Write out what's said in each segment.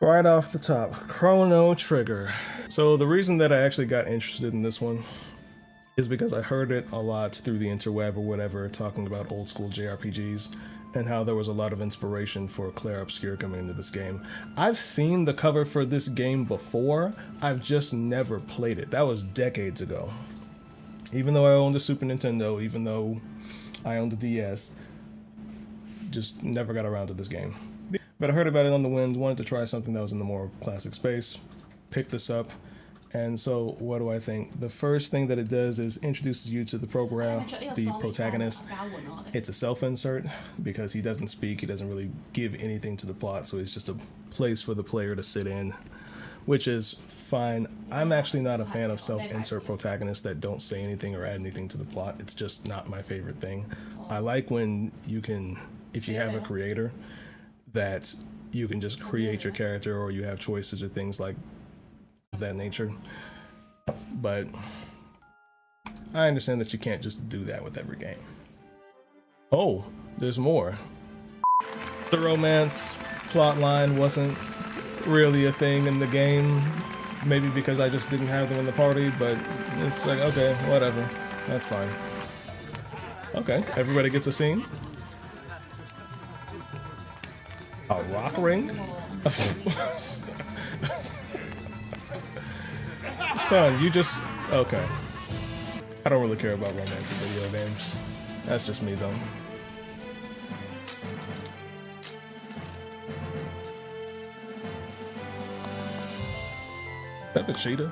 Right off the top, Chrono Trigger. So the reason that I actually got interested in this one is because I heard it a lot through the interweb or whatever, talking about old school JRPGs and how there was a lot of inspiration for Claire Obscure coming into this game. I've seen the cover for this game before, I've just never played it. That was decades ago. Even though I owned a Super Nintendo, even though I owned a DS, just never got around to this game. But I heard about it on the wind, wanted to try something that was in the more classic space, picked this up, and so what do I think? The first thing that it does is introduces you to the protagonist. It's a self-insert because he doesn't speak, he doesn't really give anything to the plot, so it's just a place for the player to sit in, which is fine. I'm actually not a fan of self-insert protagonists that don't say anything or add anything to the plot. It's just not my favorite thing. I like when you can, if you have a creator, that you can just create your character or you have choices or things like that nature. But I understand that you can't just do that with every game. Oh, there's more. The romance plot line wasn't really a thing in the game. Maybe because I just didn't have them in the party, but it's like, okay, whatever. That's fine. Okay, everybody gets a scene. A rock ring? Son, you just... Okay. I don't really care about romance in video games. That's just me, though. Is that Vegeta?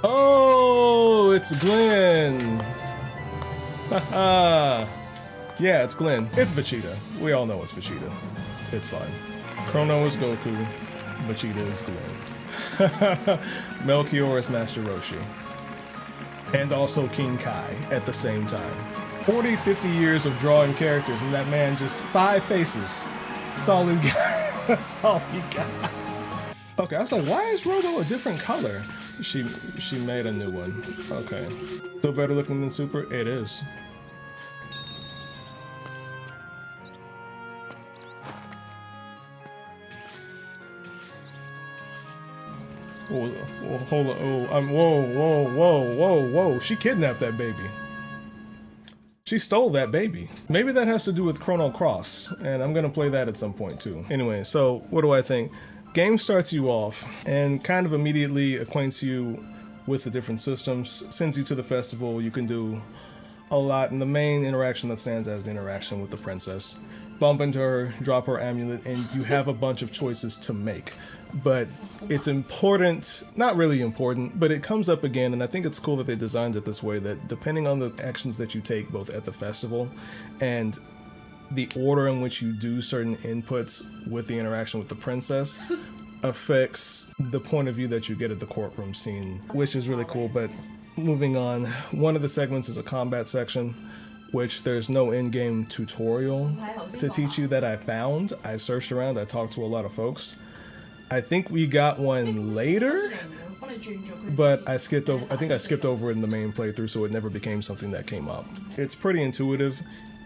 Oh, it's Glenn! Haha! Yeah, it's Glenn. It's Vegeta. We all know it's Vegeta. It's fine. Chrono is Goku. Vegeta is Glenn. Melchior is Master Roshi. And also King Kai at the same time. 40, 50 years of drawing characters and that man just 5 faces. That's all he got. That's all he got. Okay, I was like, why is Robo a different color? She made a new one. Okay. Still better looking than Super? It is. Oh, hold on. Whoa. She kidnapped that baby. She stole that baby. Maybe that has to do with Chrono Cross, and I'm gonna play that at some point too. Anyway, so what do I think? Game starts you off and kind of immediately acquaints you with the different systems, sends you to the festival. You can do a lot, and the main interaction that stands out is the interaction with the princess. Bump into her, drop her amulet, and you have a bunch of choices to make. But it's important, not really important, but it comes up again, and I think it's cool that they designed it this way, that depending on the actions that you take both at the festival and the order in which you do certain inputs with the interaction with the princess affects the point of view that you get at the courtroom scene, which is really cool. But moving on, one of the segments is a combat section, which there's no in-game tutorial to teach you that I found. I searched around, I talked to a lot of folks. I think we got one later, but I think I skipped over it in the main playthrough, so it never became something that came up. It's pretty intuitive.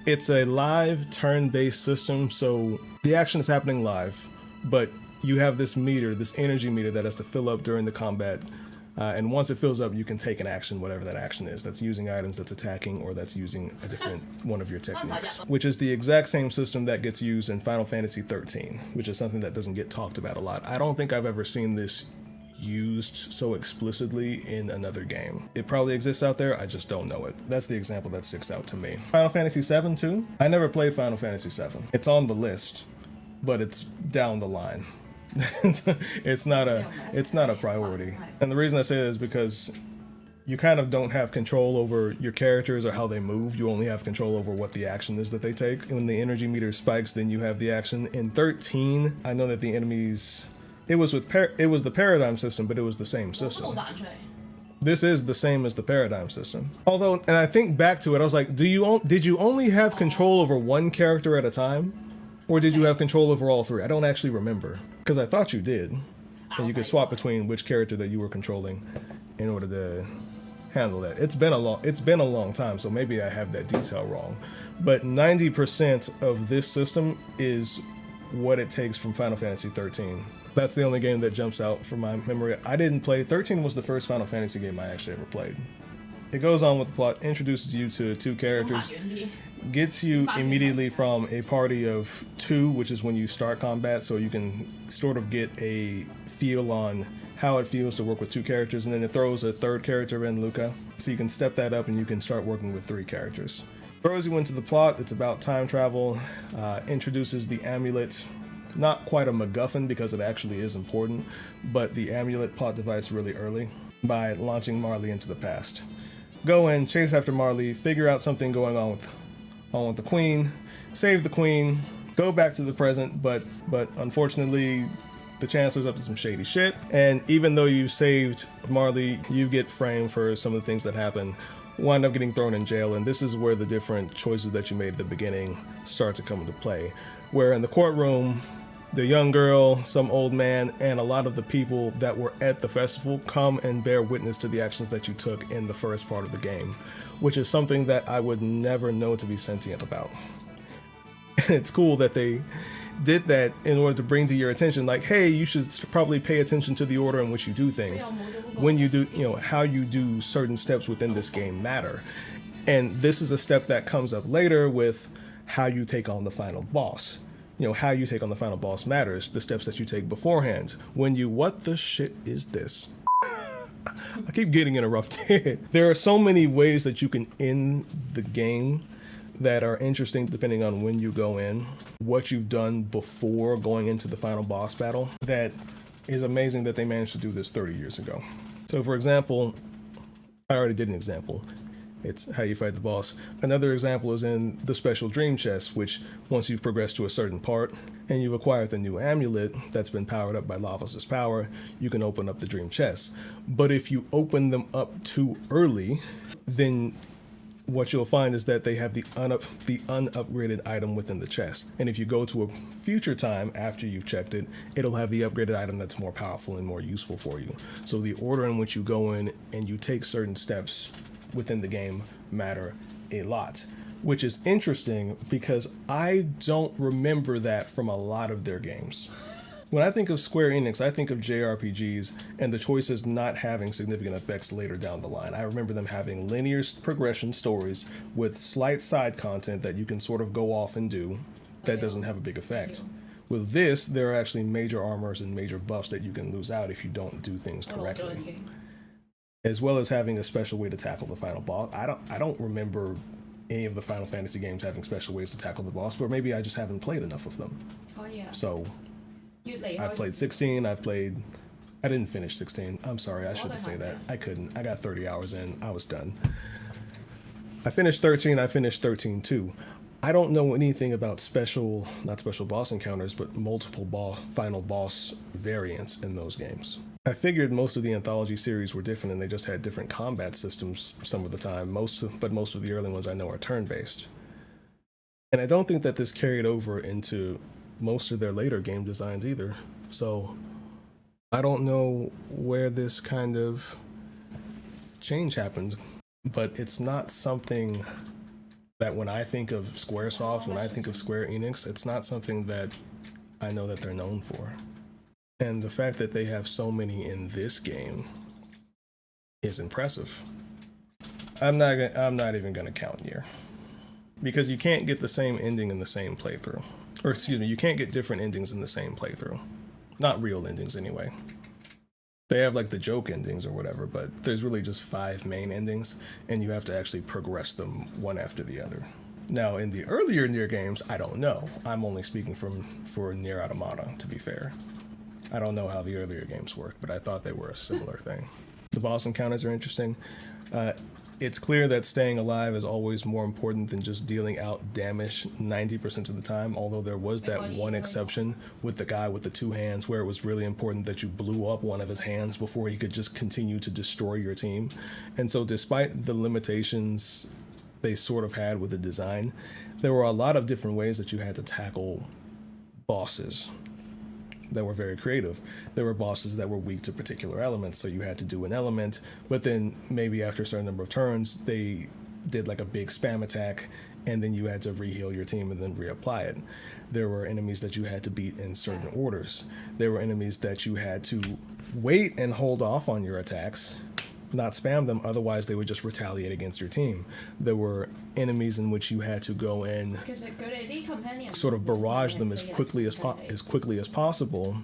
It's a live turn-based system, so the action is happening live, but you have this meter, this energy meter that has to fill up during the combat. And once it fills up, you can take an action, whatever that action is. That's using items, that's attacking, or that's using a different one of your techniques. Which is the exact same system that gets used in Final Fantasy XIII, which is something that doesn't get talked about a lot. I don't think I've ever seen this used so explicitly in another game. It probably exists out there, I just don't know it. That's the example that sticks out to me. Final Fantasy VII too? I never played Final Fantasy VII. It's on the list, but it's down the line. it's not a priority. And the reason I say that is because you kind of don't have control over your characters or how they move. You only have control over what the action is that they take. When the energy meter spikes, then you have the action. In 13, I know that the enemies, it was the paradigm system, but it was the same system. This is the same as the paradigm system. Although, and I think back to it, I was like, did you only have control over one character at a time? Or did you have control over all 3? I don't actually remember, because I thought you did. And you could swap between which character that you were controlling in order to handle that. It's been a long time, so maybe I have that detail wrong. But 90% of this system is what it takes from Final Fantasy 13. That's the only game that jumps out from my memory. I didn't play, 13 was the first Final Fantasy game I actually ever played. It goes on with the plot, introduces you to 2 characters, gets you immediately from a party of 2, which is when you start combat, so you can sort of get a feel on how it feels to work with 2 characters, and then it throws a 3rd character in, Luca, so you can step that up and you can start working with 3 characters. Throws you into the plot. It's about time travel, introduces the amulet, not quite a MacGuffin because it actually is important, but the amulet plot device really early by launching Marley into the past. Go in, chase after Marley, figure out something going on with the queen, save the queen, go back to the present, but unfortunately the Chancellor's up to some shady shit, and even though you saved Marley, you get framed for some of the things that happen, wind up getting thrown in jail, and this is where the different choices that you made at the beginning start to come into play. Where in the courtroom, the young girl, some old man, and a lot of the people that were at the festival come and bear witness to the actions that you took in the first part of the game, which is something that I would never know to be sentient about. It's cool that they did that in order to bring to your attention, like, hey, you should probably pay attention to the order in which you do things. When you do, how you do certain steps within this game matter. And this is a step that comes up later with how you take on the final boss. How you take on the final boss matters. The steps that you take beforehand. When you, what the shit is this? I keep getting interrupted. There are so many ways that you can end the game that are interesting depending on when you go in, what you've done before going into the final boss battle. That is amazing that they managed to do this 30 years ago. So for example, I already did an example. It's how you fight the boss. Another example is in the special dream chest, which once you've progressed to a certain part and you've acquired the new amulet that's been powered up by Lavos' power, you can open up the dream chest. But if you open them up too early, then what you'll find is that they have the unupgraded item within the chest. And if you go to a future time after you've checked it, it'll have the upgraded item that's more powerful and more useful for you. So the order in which you go in and you take certain steps within the game matter a lot, which is interesting because I don't remember that from a lot of their games. When I think of Square Enix, I think of JRPGs and the choices not having significant effects later down the line. I remember them having linear progression stories with slight side content that you can sort of go off and do that doesn't have a big effect. With this, there are actually major armors and major buffs that you can lose out if you don't do things correctly. As well as having a special way to tackle the final boss. I don't remember any of the Final Fantasy games having special ways to tackle the boss, but maybe I just haven't played enough of them. Oh yeah. So I've played 16, I didn't finish 16. I'm sorry, I shouldn't say that. I couldn't. I got 30 hours in, I was done. I finished 13, I finished 13 too. I don't know anything about not special boss encounters, but multiple final boss variants in those games. I figured most of the anthology series were different and they just had different combat systems some of the time, but most of the early ones I know are turn-based. And I don't think that this carried over into most of their later game designs either. So I don't know where this kind of change happened, but it's not something that when I think of Squaresoft, when I think of Square Enix, it's not something that I know that they're known for. And the fact that they have so many in this game is impressive. I'm not even gonna count Nier, because you can't get the same ending in the same playthrough. Or excuse me, you can't get different endings in the same playthrough. Not real endings anyway. They have like the joke endings or whatever, but there's really just 5 main endings and you have to actually progress them one after the other. Now in the earlier Nier games, I don't know. I'm only speaking for Nier Automata, to be fair. I don't know how the earlier games worked, but I thought they were a similar thing. The boss encounters are interesting. It's clear that staying alive is always more important than just dealing out damage 90% of the time, although there was that one exception with the guy with the 2 hands where it was really important that you blew up one of his hands before he could just continue to destroy your team. And so despite the limitations they sort of had with the design, there were a lot of different ways that you had to tackle bosses that were very creative. There were bosses that were weak to particular elements, so you had to do an element, but then maybe after a certain number of turns, they did like a big spam attack, and then you had to re-heal your team and then reapply it. There were enemies that you had to beat in certain orders. There were enemies that you had to wait and hold off on your attacks, not spam them, otherwise they would just retaliate against your team. There were enemies in which you had to go in, sort of barrage them as quickly as possible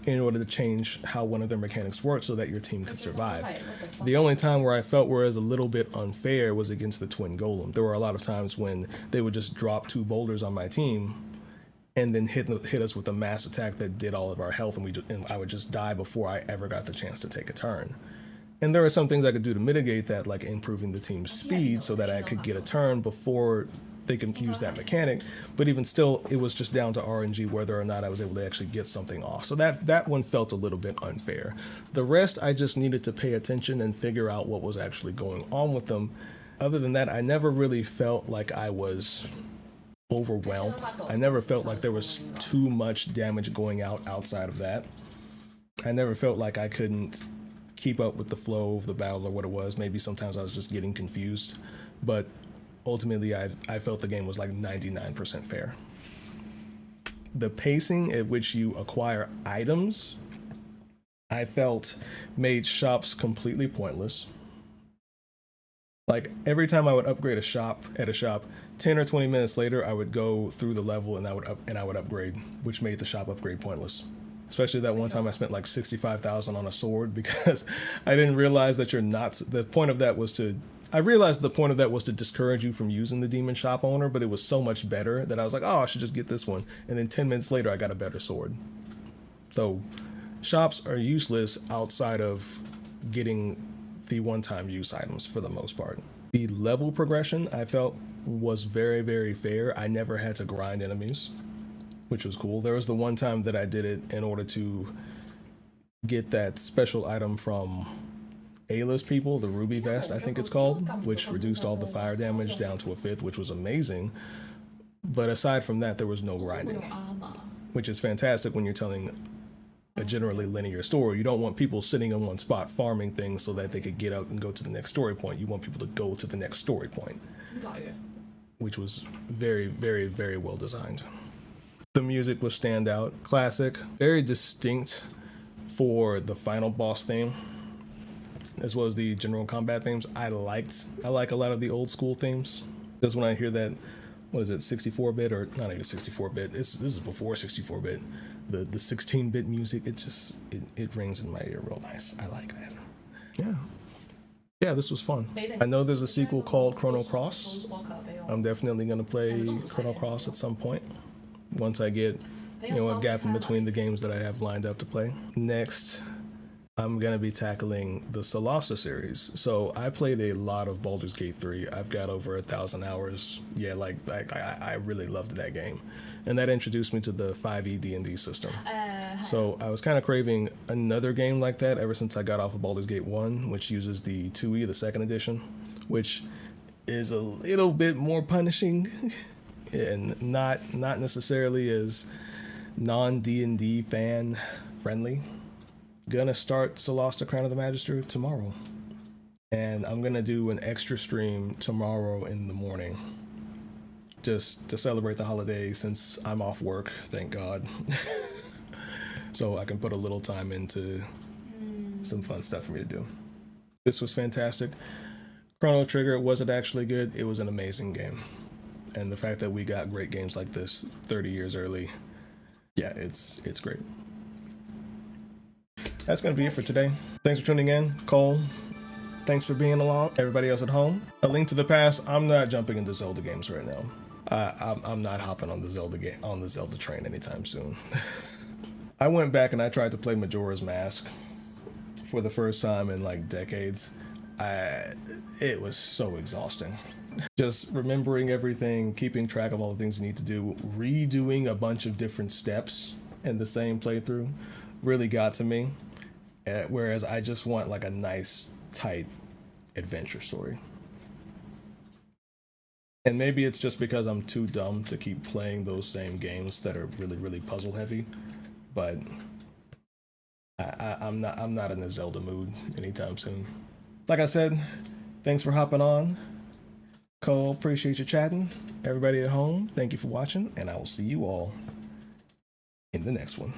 in order to change how one of their mechanics worked so that your team could survive. The only time where I felt where it was a little bit unfair was against the twin golem. There were a lot of times when they would just drop 2 boulders on my team and then hit us with a mass attack that did all of our health, and I would just die before I ever got the chance to take a turn. And there are some things I could do to mitigate that, like improving the team's speed so that I could get a turn before they can use that mechanic, but even still, it was just down to RNG whether or not I was able to actually get something off. So that one felt a little bit unfair. The rest, I just needed to pay attention and figure out what was actually going on with them. Other than that, I never really felt like I was overwhelmed. I never felt like there was too much damage going out outside of that. I never felt like I couldn't keep up with the flow of the battle or what it was. Maybe sometimes I was just getting confused, but ultimately, I felt the game was like 99% fair. The pacing at which you acquire items, I felt made shops completely pointless. Like every time I would upgrade at a shop, 10 or 20 minutes later, I would go through the level and I would upgrade, which made the shop upgrade pointless. Especially that one time I spent like 65,000 on a sword because I didn't realize that I realized the point of that was to discourage you from using the demon shop owner, but it was so much better that I was like, oh, I should just get this one. And then 10 minutes later, I got a better sword. So shops are useless outside of getting the one-time use items for the most part. The level progression I felt was very, very fair. I never had to grind enemies, which was cool. There was the one time that I did it in order to get that special item from Ayla's people, the Ruby Vest, I think it's called, which reduced all the fire damage down to 1/5, which was amazing. But aside from that, there was no grinding, which is fantastic when you're telling a generally linear story. You don't want people sitting in one spot farming things so that they could get out and go to the next story point. You want people to go to the next story point, which was very, very, very well designed. The music was standout, classic, very distinct for the final boss theme, as well as the general combat themes. I like a lot of the old school themes. Because when I hear that, what is it, 64-bit or not even 64-bit? This is before 64-bit. The 16-bit music, it rings in my ear real nice. I like that. Yeah, this was fun. I know there's a sequel called Chrono Cross. I'm definitely gonna play Chrono Cross at some point once I get a gap in between the games that I have lined up to play. Next, I'm going to be tackling the Solasta series. So I played a lot of Baldur's Gate 3. I've got over 1,000 hours. Yeah, I really loved that game. And that introduced me to the 5e D&D system. So I was kind of craving another game like that ever since I got off of Baldur's Gate 1, which uses the 2e, the second edition, which is a little bit more punishing and not necessarily as non-D&D fan friendly. Gonna start Solasta Crown of the Magister tomorrow, and I'm gonna do an extra stream tomorrow in the morning just to celebrate the holiday since I'm off work, thank God. So I can put a little time into some fun stuff for me to do. This was fantastic. Chrono Trigger, was it actually good? It was an amazing game, and the fact that we got great games like this 30 years early, yeah, it's great. That's going to be it for today. Thanks for tuning in. Cole, thanks for being along. Everybody else at home, A Link to the Past. I'm not jumping into Zelda games right now. I'm not hopping on the Zelda train anytime soon. I went back and I tried to play Majora's Mask for the first time in like decades. It was so exhausting. Just remembering everything, keeping track of all the things you need to do, redoing a bunch of different steps in the same playthrough really got to me. Whereas I just want like a nice, tight adventure story. And maybe it's just because I'm too dumb to keep playing those same games that are really, really puzzle heavy. But I'm not in the Zelda mood anytime soon. Like I said, thanks for hopping on. Cole, appreciate you chatting. Everybody at home, thank you for watching, and I will see you all in the next one.